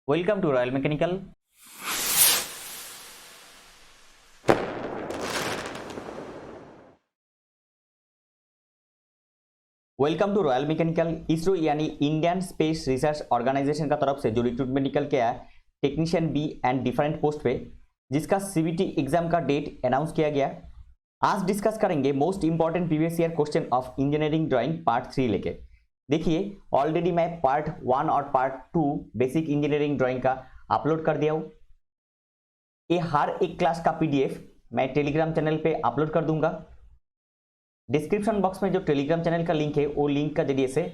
Welcome to Royal Mechanical. Welcome to Royal Mechanical. ISRO यानी Indian space research organisation का तरफ से जो रिक्रूटमेंट निकल के आया technician B and different post पे, जिसका सीबीटी एग्जाम का डेट अनाउंस किया गया। आज डिस्कस करेंगे most important previous year question of engineering drawing part 3 लेके। देखिए ऑलरेडी मैं पार्ट 1 और पार्ट 2 बेसिक इंजीनियरिंग ड्राइंग का अपलोड कर दिया हूं। ये हर एक क्लास का पीडीएफ मैं टेलीग्राम चैनल पे अपलोड कर दूंगा। डिस्क्रिप्शन बॉक्स में जो टेलीग्राम चैनल का लिंक है वो लिंक का जरिए से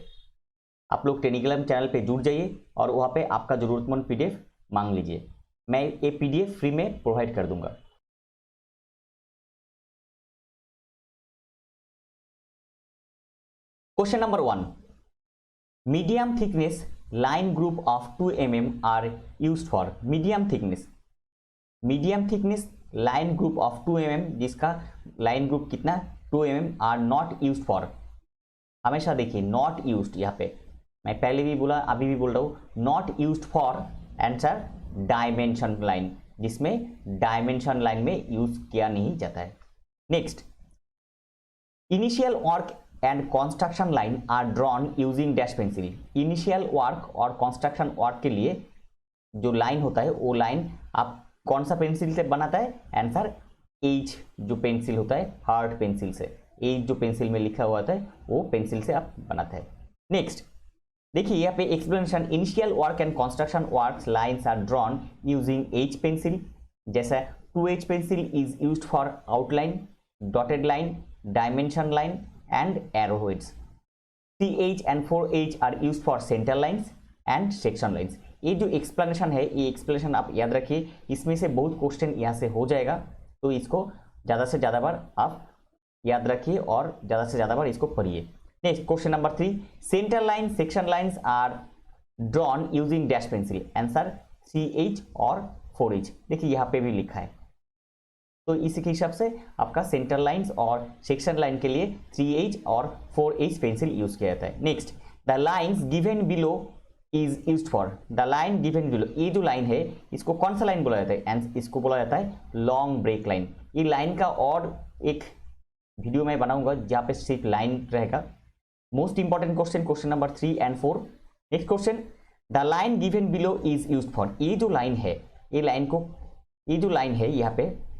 आप लोग टेलीग्राम चैनल पे जुड़ जाइए और वहां पे आपका जरूरतमंद पीडीएफ मांग लीजिए। मैं ये पीडीएफ फ्री में प्रोवाइड कर दूंगा। Question number 1, medium thickness line group of 2 mm are used for. Medium thickness line group of 2 mm, जिसका लाइन ग्रुप कितना 2 mm are not used for. हमेशा देखिए नॉट यूज्ड, यहाँ पे मैं पहले भी बोला अभी भी बोल रहा हूं, not used for answer dimension line, जिसमें डायमेंशन लाइन में यूज किया नहीं जाता है। Next, initial work and construction line are drawn using dash pencil. Initial work और कंस्ट्रक्शन वर्क के लिए जो लाइन होता है वो लाइन आप कौन सा पेंसिल से बनाता है? आंसर एच जो पेंसिल होता है, हार्ड पेंसिल से। एच जो पेंसिल में लिखा हुआ होता है वो पेंसिल से आप बनाते हैं। नेक्स्ट देखिए यहाँ पे explanation, initial work and construction work lines are drawn using H pencil. जैसा 2H pencil is used for outline, dotted line, dimension line and arrowheads. 3H and 4H are used for center lines and section lines. ये जो explanation है, ये explanation आप याद रखिए, इसमें से बहुत क्वेश्चन यहाँ से हो जाएगा, तो इसको ज़्यादा से ज़्यादा बार आप याद रखिए और ज़्यादा से ज़्यादा बार इसको पढ़िए। Next question number 3, centre line section lines are drawn using dash pencil. Answer 3H और 4H। देखिए यहाँ पे भी लिखा है, तो इसी के हिसाब से आपका सेंटर लाइंस और सेक्शन लाइन के लिए 3H और 4H पेंसिल यूज किया जाता है। Next, the lines given below is used for. The line given below, ये जो लाइन है इसको कौन सा लाइन बोला जाता है? एंड इसको बोला जाता है लॉन्ग ब्रेक लाइन। ये लाइन का और एक वीडियो मैं बनाऊंगा जहाँ पे सिर्फ लाइन रहेगा। Most important question, question number 3 and 4। Next question, the line given below is used for. ये जो लाइन है, ये जो लाइन है यहाँ पे,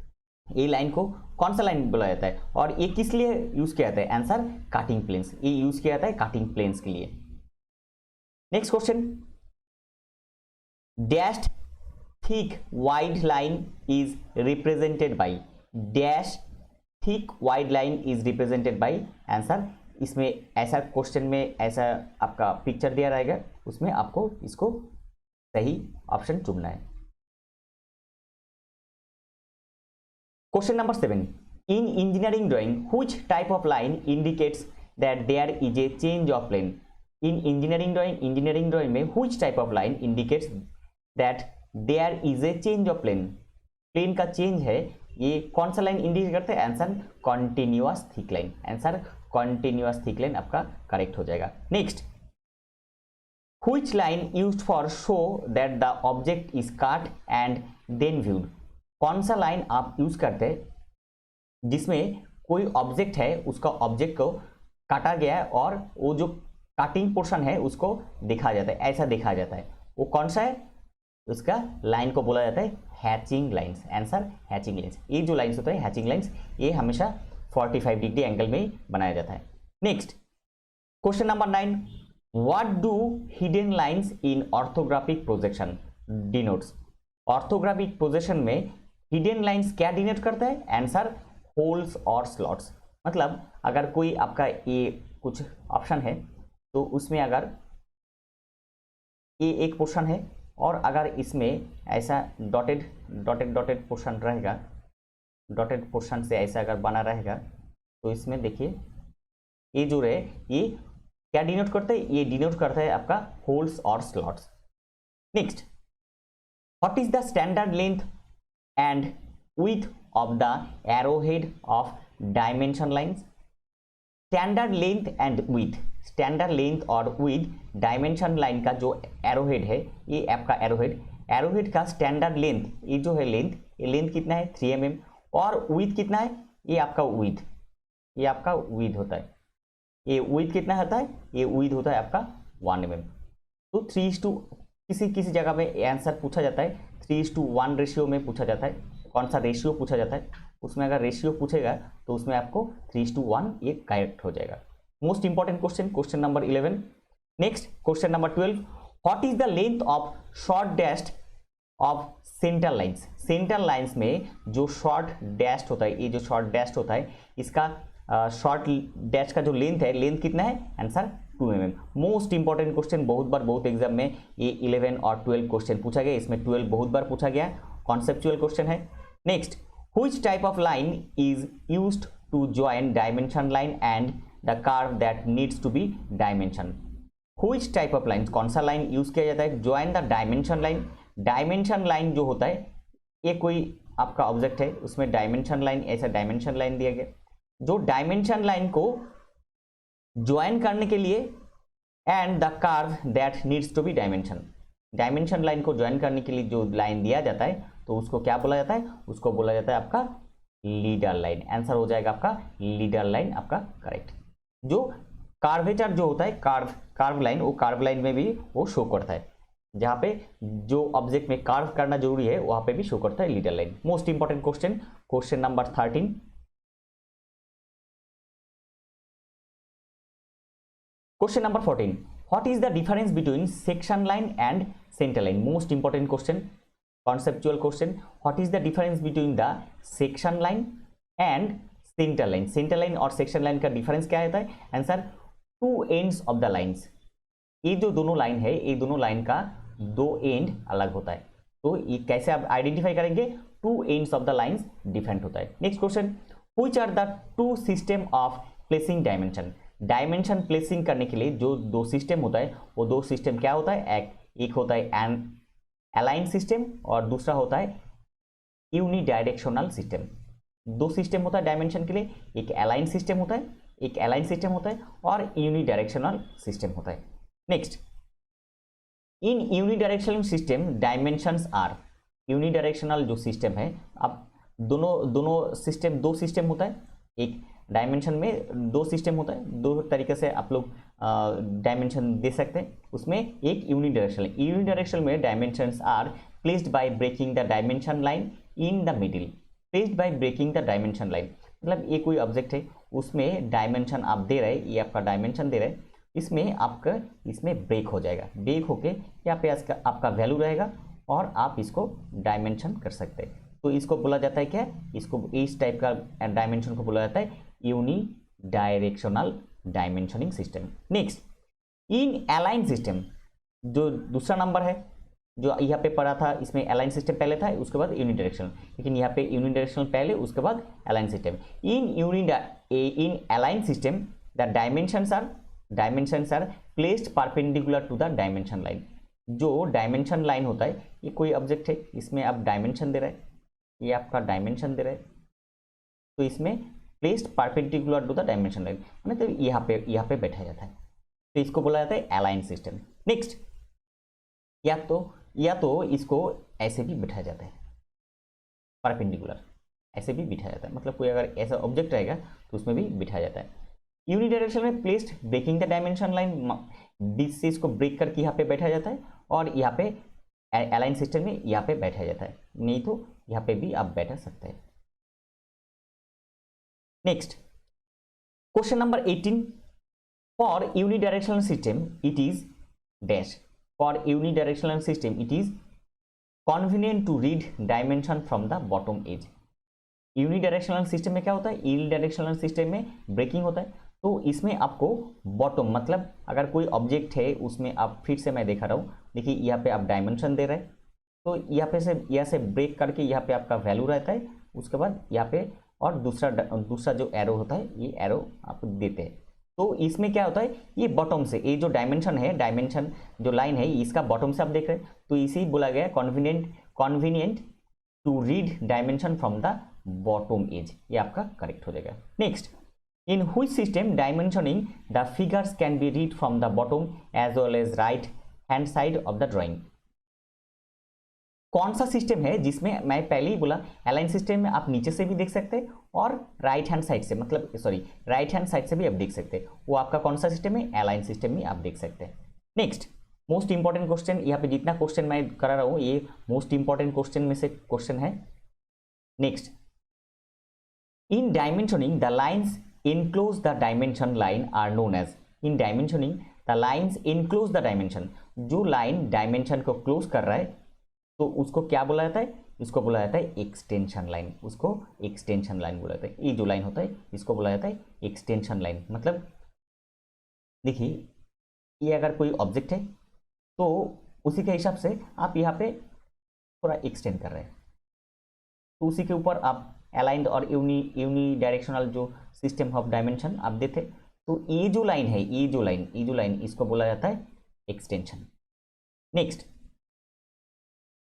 ये लाइन को कौन सा लाइन बोला जाता है और ये किस लिए यूज किया जाता है? Answer cutting planes. ये यूज किया जाता है कटिंग प्लेन्स के लिए। Next question, dash thick wide line is represented by. Dash thick wide line is represented by. Answer इसमें ऐसा क्वेश्चन में ऐसा आपका पिक्चर दिया रहेगा, उसमें आपको इसको सही ऑप्शन चुनना है। Question number 7, in engineering drawing which type of line indicates that there is a change of plane? In engineering drawing में which type of line indicates that there is a change of plane? Plane का change है, ये कौन सा line indicate करते हैं? Answer continuous thick line. Answer continuous thick line आपका correct हो जाएगा। Next, which line used for show that the object is cut and then viewed? कौन सा लाइन आप यूज करते हैं जिसमें कोई ऑब्जेक्ट है, उसका ऑब्जेक्ट को काटा गया है और वो जो कटिंग पोर्शन है उसको देखा जाता है, ऐसा देखा जाता है, वो कौन सा है? उसका लाइन को बोला जाता है hatching lines. Answer hatching lines. ये जो लाइंस होता है हैचिंग लाइंस, ये हमेशा 45 डिग्री एंगल में ही बनाया जाता है। Next question number 9, what do hidden lines in orthographic projection denotes. Orthographic projection में हिडन लाइंस क्या डिनोट करता है? आंसर होल्स और स्लॉट्स। मतलब अगर कोई आपका ये कुछ ऑप्शन है तो उसमें अगर ये एक पोर्शन है और अगर इसमें ऐसा डॉटेड पोर्शन रहेगा, डॉटेड पोर्शन से ऐसा अगर बना रहेगा, तो इसमें देखिए ये जो रहे ये क्या डिनोट करता है? ये डिनोट करता है आपका होल्स और slots. Next, what is the standard length and width of the arrowhead of dimension lines? Standard length and with, standard length और विथ डायमेंशन लाइन का जो एरोहेड है, ये आपका एरोहेड का स्टैंडर्ड लेंथ, ये जो है लेंथ, ये लेंथ कितना है 3 mm और विथ कितना है, ये आपका विथ होता है, ये विथ कितना होता है, ये विथ होता है आपका 1 mm। तो 3:, किसी जगह में आंसर पूछा जाता है 3:1 रेशियो में पूछा जाता है, कौन सा रेशियो पूछा जाता है, उसमें अगर रेशियो पूछेगा तो उसमें आपको 3:1 ये करेक्ट हो जाएगा। Most important question number 11। Next question number 12, what is the length of short dash of centre lines. Centre lines में जो शॉर्ट डैश होता है, ये जो शॉर्ट डैश होता है, इसका शॉर्ट डैश का जो लेंथ है, लेंथ कितना है, answer 2 mm। Most important question, बहुत बार बहुत एग्जाम में ये 11 और 12 क्वेश्चन पूछा गया, इसमें 12 बहुत बार पूछा गया, कॉन्सेप्चुअल क्वेश्चन है। Next, which type of line is used to join dimension line and the curve that needs to be dimension. Which type of line, कौन सा लाइन यूज किया जाता है, join the dimension line. Dimension line जो होता है, ये कोई आपका ऑब्जेक्ट है, उसमें डायमेंशन लाइन, ऐसा डायमेंशन लाइन दिया गया, जो डायमेंशन लाइन को ज्वाइन करने के लिए and the curve that needs to be dimension. Dimension line को ज्वाइन करने के लिए जो लाइन दिया जाता है तो उसको क्या बोला जाता है, उसको बोला जाता है आपका लीडर लाइन। आंसर हो जाएगा आपका लीडर लाइन, आपका करेक्ट। जो कार्वेचर जो होता है, कार्व लाइन, वो कार्व लाइन में भी वो शो करता है, जहां पे जो ऑब्जेक्ट में कार्व करना जरूरी है वहां पे भी शो करता है leader line. Most important question number 13। Question number 14, what is the difference between section line and centre line. Most important question, conceptual question, what is the difference between the section line and centre line. Centre line और section line का difference क्या होता है, answer 2 ends of the lines. ये जो दोनों line है, ये दोनों लाइन का 2 एंड अलग होता है, तो ये कैसे आप आइडेंटिफाई करेंगे, 2 ends of the lines different होता है। Next question, which are the 2 system of placing dimension. Dimension placing करने के लिए जो 2 सिस्टम होता है, वो 2 सिस्टम क्या होता है, एक होता है एन अलाइन सिस्टम और दूसरा होता है यूनिडायरेक्शनल सिस्टम। 2 सिस्टम होता है डायमेंशन के लिए, एक अलाइन सिस्टम होता है, और यूनिडायरेक्शनल सिस्टम होता है। Next, in unidirectional system dimensions are. Unidirectional जो सिस्टम है, अब दोनों सिस्टम 2 सिस्टम होता है, एक डायमेंशन में 2 सिस्टम होता है, 2 तरीके से आप लोग डायमेंशन दे सकते हैं। उसमें एक यूनिडायरेक्शनल में dimensions are placed by breaking the dimension line in the middle. Placed by breaking the dimension line मतलब ये कोई ऑब्जेक्ट है, उसमें डायमेंशन आप दे रहे, ये आपका डायमेंशन दे रहे, इसमें ब्रेक हो जाएगा, ब्रेक होके यहाँ पे आपका वैल्यू रहेगा और आप इसको डायमेंशन कर सकते हैं। तो इसको बोला जाता है क्या, इसको इस टाइप का डायमेंशन को बोला जाता है यूनिडायरेक्शनल डायमेंशनिंग सिस्टम। नेक्स्ट, इन अलाइन सिस्टम, जो दूसरा नंबर है जो यहाँ पे पढ़ा था, इसमें अलाइन सिस्टम पहले था, उसके बाद यूनिडायरेक्शनल, लेकिन यहाँ पे यूनिडायरेक्शनल पहले, उसके बाद align system. In align system the dimensions are placed perpendicular to the dimension line. जो डायमेंशन लाइन होता है, ये कोई ऑब्जेक्ट है, इसमें आप डायमेंशन दे रहे हैं, ये आपका डायमेंशन दे रहे हैं, तो इसमें placed perpendicular to the dimension line, मतलब यहाँ पे बैठा जाता है, तो इसको बोला जाता है अलाइन सिस्टम। नेक्स्ट, या तो इसको ऐसे भी बिठाया जाता है, परपेंडिकुलर ऐसे भी बिठाया जाता है, मतलब कोई अगर ऐसा ऑब्जेक्ट रहेगा तो उसमें भी बिठाया जाता है। यूनिडायरेक्शनल में placed breaking the dimension line, बीच से इसको ब्रेक करके यहाँ पे बैठा जाता है, और यहाँ पे अलाइन सिस्टम में यहाँ पे बैठा जाता है, नहीं तो यहाँ पे भी आप बैठा सकते हैं। Next, question number 18, for unidirectional system it is dash. For unidirectional system it is convenient to read dimension from the bottom edge. Unidirectional system में क्या होता है, यूनिडायरेक्शनल सिस्टम में ब्रेकिंग होता है, तो इसमें आपको बॉटम, मतलब अगर कोई ऑब्जेक्ट है उसमें आप, फिर से मैं दिखा रहा हूँ, देखिए यहाँ पे आप डायमेंशन दे रहे हैं, तो यहाँ से ब्रेक करके यहाँ पे आपका वैल्यू रहता है, उसके बाद यहाँ पे और दूसरा जो एरो होता है, ये एरो आप देते हैं। तो इसमें क्या होता है, ये बॉटम से, ये जो डायमेंशन है, डायमेंशन जो लाइन है, इसका बॉटम से आप देख रहे हैं, तो इसी बोला गया convenient to read dimension from the bottom edge, ये आपका करेक्ट हो जाएगा। नेक्स्ट, इन हुई system dimensioning the figures can be read from the bottom edge well as right hand side of the drawing. कौन सा सिस्टम है जिसमें मैं पहले ही बोला अलाइन सिस्टम में आप नीचे से भी देख सकते हैं और राइट हैंड साइड से, मतलब सॉरी राइट हैंड साइड से भी आप देख सकते हैं। वो आपका कौन सा सिस्टम है? अलाइन सिस्टम में आप देख सकते हैं। नेक्स्ट मोस्ट इंपॉर्टेंट क्वेश्चन, यहाँ पे जितना क्वेश्चन मैं करा रहा हूँ ये मोस्ट इंपॉर्टेंट क्वेश्चन में से क्वेश्चन है। Next, in dimensioning the lines enclose the dimension line are known as. In dimensioning the lines enclose the dimension, जो लाइन डायमेंशन को क्लोज कर रहा है तो उसको क्या बोला जाता है? इसको बोला जाता है एक्सटेंशन लाइन। उसको एक्सटेंशन लाइन बोला जाता है। ये जो लाइन होता है इसको बोला जाता है एक्सटेंशन लाइन। मतलब देखिए ये अगर कोई ऑब्जेक्ट है तो उसी के हिसाब से आप यहाँ पे थोड़ा एक्सटेंड कर रहे हैं, तो उसी के ऊपर आप अलाइंड और यूनी डायरेक्शनल जो सिस्टम ऑफ डायमेंशन आप देते, तो ये जो लाइन है, ये जो लाइन इसको बोला जाता है extension. Next,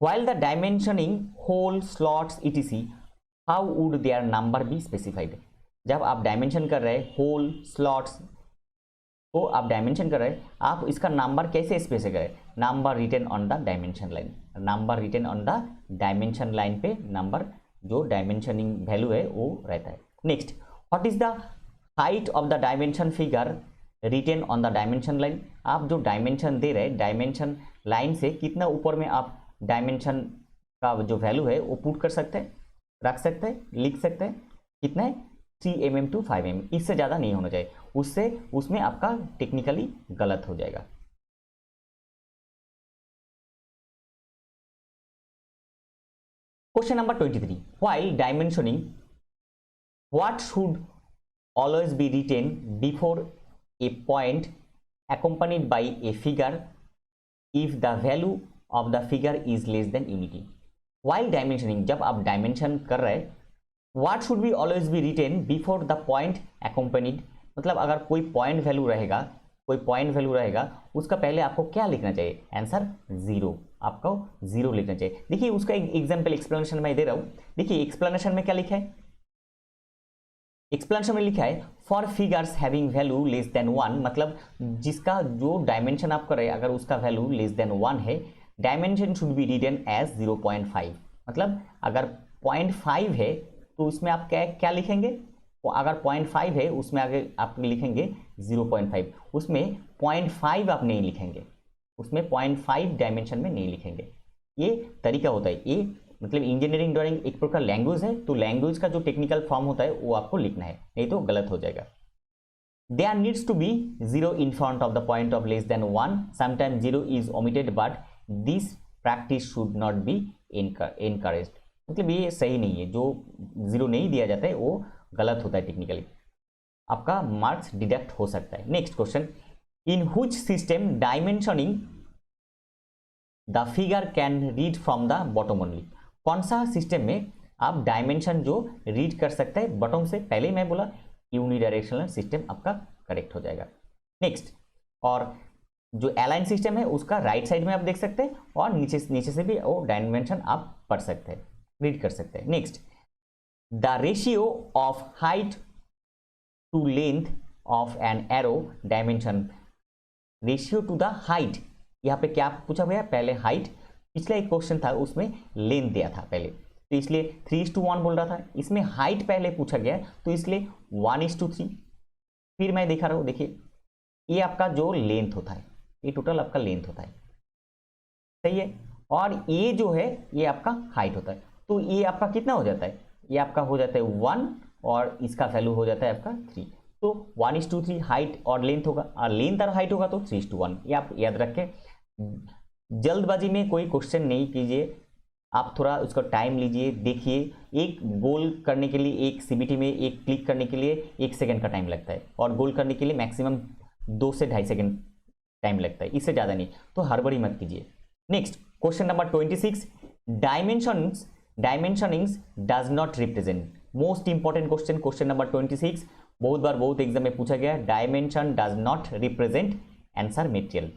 while the dimensioning whole slots etc how would their number be specified। जब आप डायमेंशन कर रहे हैं होल स्लॉट्स को आप डायमेंशन कर रहे हैं, आप इसका नंबर कैसे स्पेसिफाई करें? Number written on the dimension line. Number written on the dimension line पे नंबर जो डायमेंशनिंग वैल्यू है वो रहता है। Next, what is the height of the dimension figure written on the dimension line. आप जो डायमेंशन दे रहे हैं डायमेंशन लाइन से कितना ऊपर में आप डायमेंशन का जो वैल्यू है वो पुट कर सकते हैं, रख सकते हैं, लिख सकते हैं। कितना है? 3 mm to 5 mm, इससे ज़्यादा नहीं होना चाहिए, उससे उसमें आपका टेक्निकली गलत हो जाएगा। Question number 23, while dimensioning what should always be written before a point accompanied by a figure if the value of the figure is less than unity। while dimensioning, जब आप डायमेंशन कर रहे हैं, what should be always be written before the point accompanied, मतलब अगर कोई point value रहेगा उसका पहले आपको क्या लिखना चाहिए? आंसर 0, आपको 0 लिखना चाहिए। देखिए उसका एक एग्जाम्पल एक्सप्लेनेशन मैं दे रहा हूं। देखिए एक्सप्लेनेशन में क्या लिखा है? एक्सप्लेनेशन में लिखा है for figures having value less than 1, मतलब जिसका जो डायमेंशन आप कर रहे हैं अगर उसका वैल्यू लेस देन 1 है, dimension should be written as 0.5। मतलब अगर 0.5 है तो उसमें आप क्या लिखेंगे? अगर 0.5 है उसमें आगे आप लिखेंगे 0.5, उसमें 0.5 आप नहीं लिखेंगे, उसमें 0.5 डायमेंशन में नहीं लिखेंगे। ये तरीका होता है। ये मतलब इंजीनियरिंग ड्राइंग एक प्रकार लैंग्वेज है, तो लैंग्वेज का जो टेक्निकल फॉर्म होता है वो आपको लिखना है, नहीं तो गलत हो जाएगा। There needs to be 0 in front of the point of less than 1. Sometimes 0 is omitted, but this practice should not be encouraged। मतलब ये सही नहीं है, जो 0 नहीं दिया जाता है वो गलत होता है, टेक्निकली आपका मार्क्स डिडक्ट हो सकता है। Next question, in which system dimensioning the figure can read from the bottom only. कौन सा सिस्टम में आप डायमेंशन जो रीड कर सकते हैं बॉटम से? पहले ही मैं बोला यूनिडायरेक्शनल सिस्टम आपका करेक्ट हो जाएगा। नेक्स्ट, और जो अलाइन सिस्टम है उसका राइट साइड में आप देख सकते हैं और नीचे से भी वो डायमेंशन आप पढ़ सकते हैं, रीड कर सकते हैं। Next, the ratio of height to length of an arrow dimension, ratio to the height, यहाँ पे क्या पूछा गया? पहले हाइट, पिछला एक क्वेश्चन था उसमें लेंथ दिया था पहले, तो इसलिए 3:1 बोल रहा था। इसमें हाइट पहले पूछा गया तो इसलिए 1:3। फिर मैं दिखा रहा हूं, देखिए ये आपका जो लेंथ होता है, ये टोटल आपका लेंथ होता है, सही है, और ये जो है ये आपका हाइट होता है। तो ये आपका कितना हो जाता है? ये आपका हो जाता है 1 और इसका वैल्यू हो जाता है आपका 3। तो 1:3 हाइट और लेंथ होगा, और लेंथ और हाइट होगा तो 3:1। ये आप याद रखें। जल्दबाजी में कोई क्वेश्चन नहीं कीजिए, आप थोड़ा उसका टाइम लीजिए, देखिए। एक गोल करने के लिए, एक सीबीटी में एक क्लिक करने के लिए 1 सेकंड का टाइम लगता है, और गोल करने के लिए मैक्सिमम 2 से 2.5 सेकंड टाइम लगता है, इससे ज़्यादा नहीं, तो हड़बड़ी मत कीजिए। Next question number 26, dimensionings does not represent. Most important question, question number 26 बहुत बार बहुत एग्जाम में पूछा गया। Dimension does not represent answer material.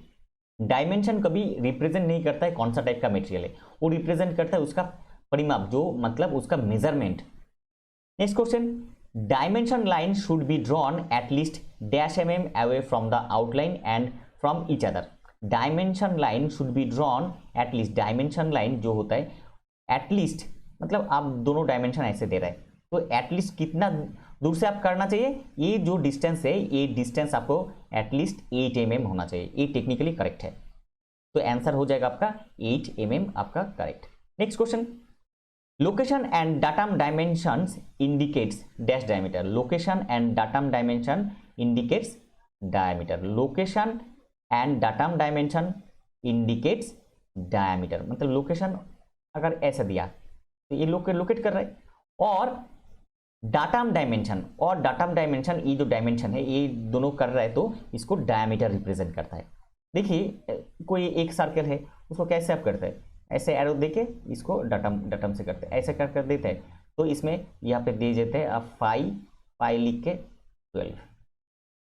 Dimension कभी रिप्रेजेंट नहीं करता है कौन सा टाइप का मटेरियल है, वो रिप्रेजेंट करता है उसका परिमाप, जो मतलब उसका measurement. Next question, dimension line should be drawn at least dash mm away from the outline and from each other. Dimension line should be drawn at least, dimension line जो होता है एटलीस्ट मतलब आप दोनों डायमेंशन ऐसे दे रहे हैं तो एटलीस्ट कितना दूर से आप करना चाहिए, ये जो डिस्टेंस है ये डिस्टेंस आपको एटलीस्ट 8 mm होना चाहिए। ये टेक्निकली करेक्ट है, तो आंसर हो जाएगा आपका 8 mm आपका correct. Next question, location and datum dimensions indicates dash diameter. Location and datum dimension indicates diameter. Location and datum dimension indicates diameter, मतलब लोकेशन अगर ऐसा दिया तो ये लोकेट कर रहा है, और डाटम डायमेंशन और डाटम डायमेंशन, ये जो डायमेंशन है ये दोनों कर रहा है तो इसको डायमीटर रिप्रेजेंट करता है। देखिए कोई एक सर्कल है उसको कैसे आप करते हैं, ऐसे एरो देके इसको डाटम से करते हैं, ऐसे कर देते हैं तो इसमें यहाँ पे दे देते हैं आप पाई लिख के 12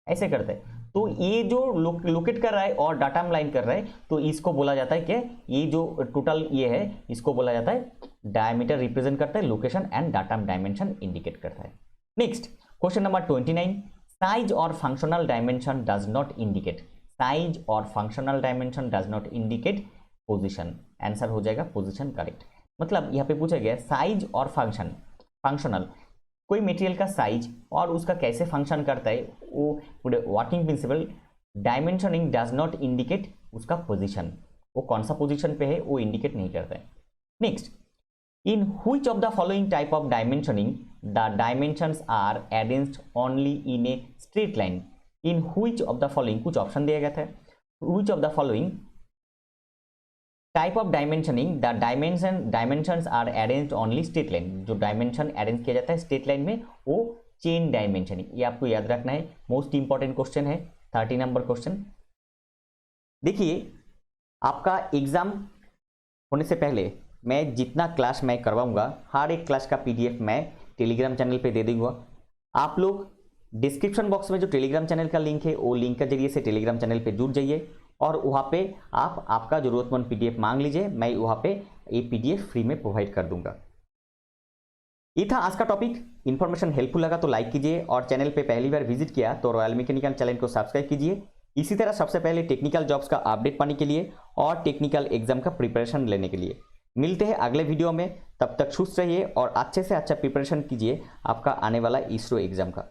ऐसे करते हैं। तो ये जो लोकेट कर रहा है और डाटम लाइन कर रहा है तो इसको बोला जाता है कि ये जो टोटल ये है इसको बोला जाता है डायमीटर रिप्रेजेंट करता है, location and datum dimension indicate करता है। नेक्स्ट क्वेश्चन नंबर 29, साइज और functional dimension does not indicate. Size और functional dimension does not indicate position. Answer हो जाएगा पोजीशन करेक्ट। मतलब यहाँ पे पूछा गया साइज और फंक्शनल, कोई मटेरियल का साइज और उसका कैसे फंक्शन करता है वो पूरे working principle. Dimensioning does not indicate उसका पोजीशन, वो कौन सा पोजीशन पे है वो इंडिकेट नहीं करता है। Next, in which of the following type of dimensioning the dimensions are arranged only in a straight line. In which of the following, कुछ ऑप्शन दिया गया था, which of the following type of dimensioning the dimensions are arranged only straight line. जो dimension arrange किया जाता है straight line में वो चेन डायमेंशनिंग, ये आपको याद रखना है, मोस्ट इंपॉर्टेंट क्वेश्चन है, 30 नंबर क्वेश्चन। देखिए आपका एग्जाम होने से पहले मैं जितना क्लास मैं करवाऊंगा हर एक क्लास का पीडीएफ मैं टेलीग्राम चैनल पे दे दूंगा। आप लोग डिस्क्रिप्शन बॉक्स में जो टेलीग्राम चैनल का लिंक है वो लिंक के जरिए से टेलीग्राम चैनल पे जुड़ जाइए और वहाँ पे आप आपका जरूरतमंद पीडीएफ मांग लीजिए, मैं वहाँ पे ये पीडीएफ फ्री में प्रोवाइड कर दूंगा। ये था आज का टॉपिक। इन्फॉर्मेशन हेल्पफुल लगा तो लाइक कीजिए और चैनल पे पहली बार विजिट किया तो रॉयल मैकेनिकल चैनल को सब्सक्राइब कीजिए। इसी तरह सबसे पहले टेक्निकल जॉब्स का अपडेट पाने के लिए और टेक्निकल एग्जाम का प्रिपरेशन लेने के लिए मिलते हैं अगले वीडियो में। तब तक खुश रहिए और अच्छे से अच्छा प्रिपरेशन कीजिए आपका आने वाला इसरो एग्जाम का।